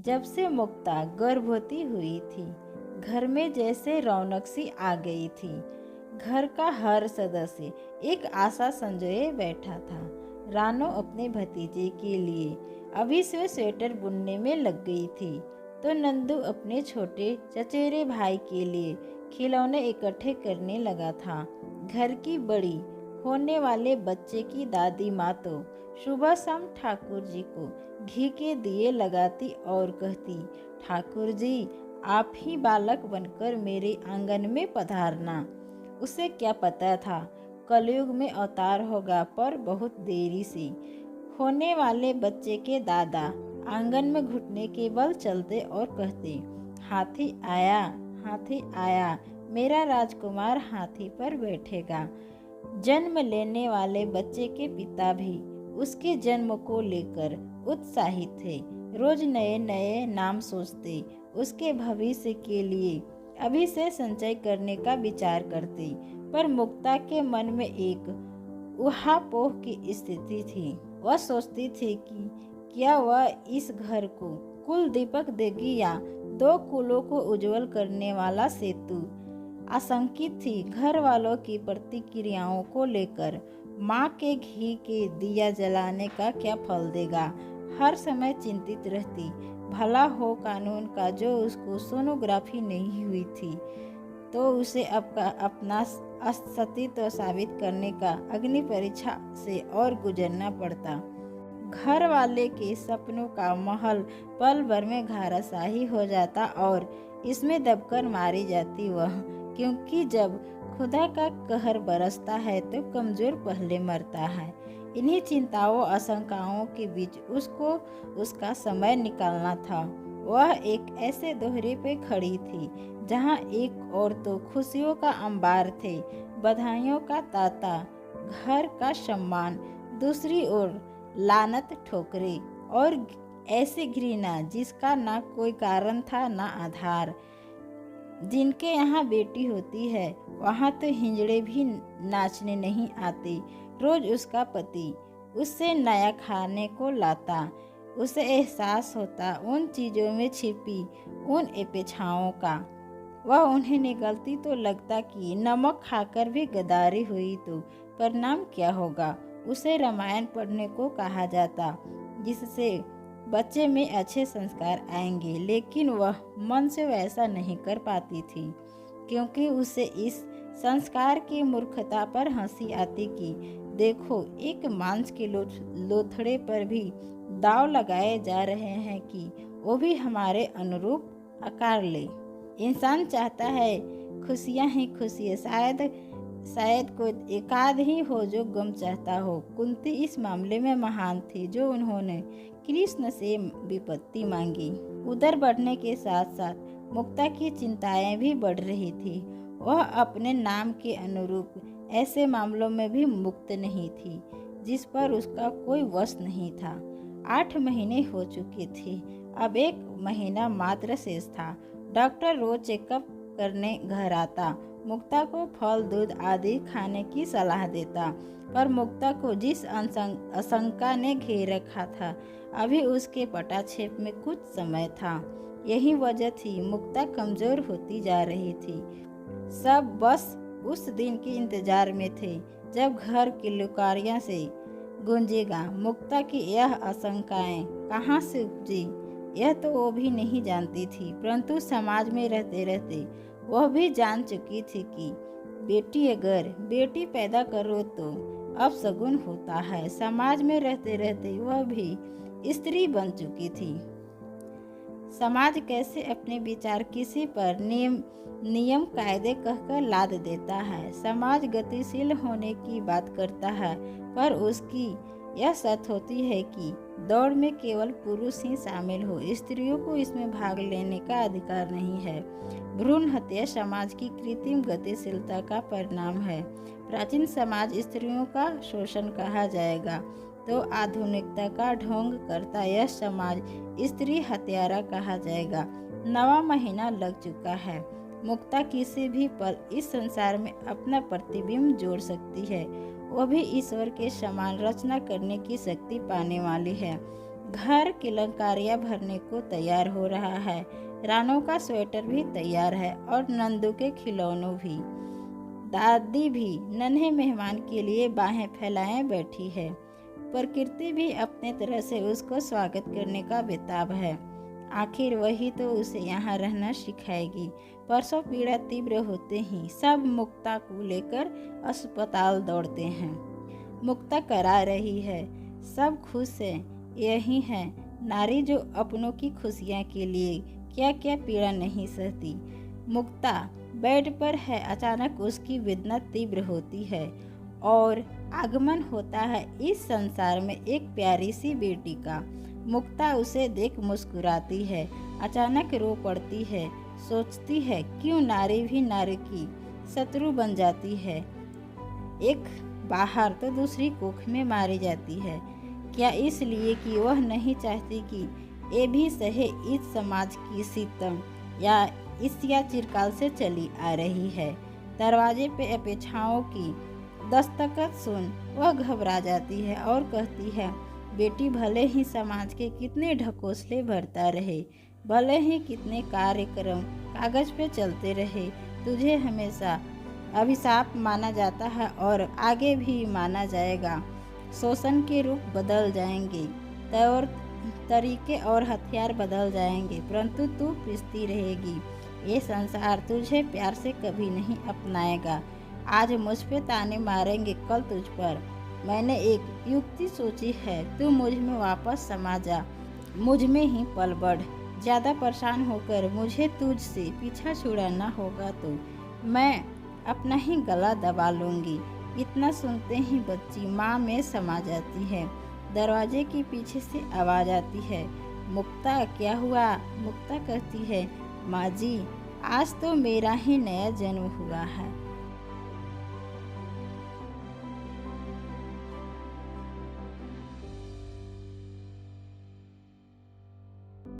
जब से मुक्ता गर्भवती हुई थी, घर में जैसे रौनक सी आ गई थी। घर का हर सदस्य एक आशा संजोए बैठा था। रानो अपने भतीजे के लिए अभी से स्वेटर बुनने में लग गई थी, तो नंदू अपने छोटे चचेरे भाई के लिए खिलौने इकट्ठे करने लगा था। घर की बड़ी होने वाले बच्चे की दादी माँ तो सुबह शाम ठाकुर जी को घी के दिए लगाती और कहती, ठाकुर जी आप ही बालक बनकर मेरे आंगन में पधारना। उसे क्या पता था कलयुग में अवतार होगा, पर बहुत देरी से। होने वाले बच्चे के दादा आंगन में घुटने के बल चलते और कहते, हाथी आया, हाथी आया, मेरा राजकुमार हाथी पर बैठेगा। जन्म लेने वाले बच्चे के पिता भी उसके जन्म को लेकर उत्साहित थे। रोज नए नए नाम सोचते, उसके भविष्य के लिए अभी से संचय करने का विचार करते। पर मुक्ता के मन में एक उहापोह की स्थिति थी। वह सोचती थी कि क्या वह इस घर को कुल दीपक देगी या दो कुलों को उज्जवल करने वाला सेतु। आशंकित थी घर वालों की प्रतिक्रियाओं को लेकर। माँ के घी के दिया जलाने का क्या फल देगा। हर समय चिंतित रहती, भला हो कानून का जो उसको सोनोग्राफी नहीं हुई थी तो उसे अपना असतित्व साबित करने का अग्नि परीक्षा से और गुजरना पड़ता। घर वाले के सपनों का महल पल भर में घराशाही हो जाता और इसमें दबकर मारी जाती वह, क्योंकि जब खुदा का कहर बरसता है तो कमजोर पहले मरता है। इन्हीं चिंताओं आशंकाओं के बीच उसको उसका समय निकालना था। वह एक ऐसे दोहरे पे खड़ी थी जहाँ एक ओर तो खुशियों का अंबार थे, बधाइयों का तांता, घर का सम्मान, दूसरी ओर लानत, ठोकरे और ऐसी घृणा जिसका ना कोई कारण था ना आधार। जिनके यहाँ बेटी होती है वहाँ तो हिंजड़े भी नाचने नहीं आते। रोज उसका पति उससे नया खाने को लाता। उसे एहसास होता उन चीज़ों में छिपी उन अपेक्षाओं का। वह उन्हें निगलती तो लगता कि नमक खाकर भी गद्दारी हुई तो परिणाम क्या होगा। उसे रामायण पढ़ने को कहा जाता जिससे बच्चे में अच्छे संस्कार आएंगे, लेकिन वह मन से वैसा नहीं कर पाती थी, क्योंकि उसे इस संस्कार की मूर्खता पर हंसी आती कि देखो एक मांस के लोथड़े पर भी दाव लगाए जा रहे हैं कि वो भी हमारे अनुरूप आकार ले। इंसान चाहता है खुशियां ही खुशियां, शायद कोई एकाध ही हो जो गम चाहता हो। कुंती इस मामले में महान थी जो उन्होंने कृष्ण से विपत्ति मांगी। उधर बढ़ने के साथ साथ मुक्ता की चिंताएं भी बढ़ रही थी। वह अपने नाम के अनुरूप ऐसे मामलों में भी मुक्त नहीं थी जिस पर उसका कोई वश नहीं था। 8 महीने हो चुके थे, अब 1 महीना मात्र शेष था। डॉक्टर रोज चेकअप करने घर आता, मुक्ता को फल दूध आदि खाने की सलाह देता, पर मुक्ता को जिस आशंका ने घेर रखा था अभी उसके पटाक्षेप में कुछ समय था। यही वजह थी मुक्ता कमजोर होती जा रही थी। सब बस उस दिन के इंतजार में थे जब घर की लुकारियां से गूंजेगा। मुक्ता की यह आशंकाएं कहाँ से उपजी यह तो वो भी नहीं जानती थी, परंतु समाज में रहते रहते वह भी जान चुकी थी कि बेटी अगर बेटी पैदा करो तो अब शगुन होता है। समाज में रहते रहते वह भी स्त्री बन चुकी थी। समाज कैसे अपने विचार किसी पर नियम कायदे कहकर लाद देता है। समाज गतिशील होने की बात करता है, पर उसकी यह शर्त होती है कि दौड़ में केवल पुरुष ही शामिल हो, स्त्रियों को इसमें भाग लेने का अधिकार नहीं है। भ्रूण हत्या समाज की कृत्रिम गतिशीलता का परिणाम है। प्राचीन समाज स्त्रियों का शोषण कहा जाएगा तो आधुनिकता का ढोंग करता यह समाज स्त्री हत्यारा कहा जाएगा। 9वां महीना लग चुका है। मुक्ता किसी भी पल इस संसार में अपना प्रतिबिंब जोड़ सकती है। वह भी ईश्वर के समान रचना करने की शक्ति पाने वाली है। घर किलंकारियां भरने को तैयार हो रहा है। रानो का स्वेटर भी तैयार है और नंदू के खिलौनों भी। दादी भी नन्हे मेहमान के लिए बाहें फैलाए बैठी है। प्रकृति भी अपने तरह से उसको स्वागत करने का बेताब है। आखिर वही तो उसे यहाँ रहना सिखाएगी। परसों पीड़ा तीव्र होते ही सब मुक्ता को लेकर अस्पताल दौड़ते हैं। मुक्ता करा रही है, सब खुश है। यही है नारी जो अपनों की खुशियाँ के लिए क्या क्या पीड़ा नहीं सहती। मुक्ता बेड पर है, अचानक उसकी वेदना तीव्र होती है और आगमन होता है इस संसार में एक प्यारी सी बेटी का। मुक्ता उसे देख मुस्कुराती है, अचानक रो पड़ती है, सोचती है क्यों नारी भी नारी की शत्रु बन जाती है। एक बाहर तो दूसरी कोख में मारी जाती है। क्या इसलिए कि वह नहीं चाहती कि ये भी सहे इस समाज की सितम या चिरकाल से चली आ रही है। दरवाजे पे अपेक्षाओं की दस्तखत सुन वह घबरा जाती है और कहती है, बेटी भले ही समाज के कितने ढकोसले भरता रहे, भले ही कितने कार्यक्रम कागज पे चलते रहे, तुझे हमेशा अभिशाप माना जाता है और आगे भी माना जाएगा। शोषण के रूप बदल जाएंगे, तौर तरीके और हथियार बदल जाएंगे, परंतु तू पिसती रहेगी। ये संसार तुझे प्यार से कभी नहीं अपनाएगा। आज मुझ पे ताने मारेंगे, कल तुझ पर। मैंने एक युक्ति सोची है, तू मुझ में वापस समा जा, मुझ में ही पल बढ़। ज़्यादा परेशान होकर मुझे तुझसे पीछा छुड़ाना होगा तो मैं अपना ही गला दबा लूँगी। इतना सुनते ही बच्ची माँ में समा जाती है। दरवाजे के पीछे से आवाज़ आती है, मुक्ता क्या हुआ? मुक्ता कहती है, माँ जी आज तो मेरा ही नया जन्म हुआ है।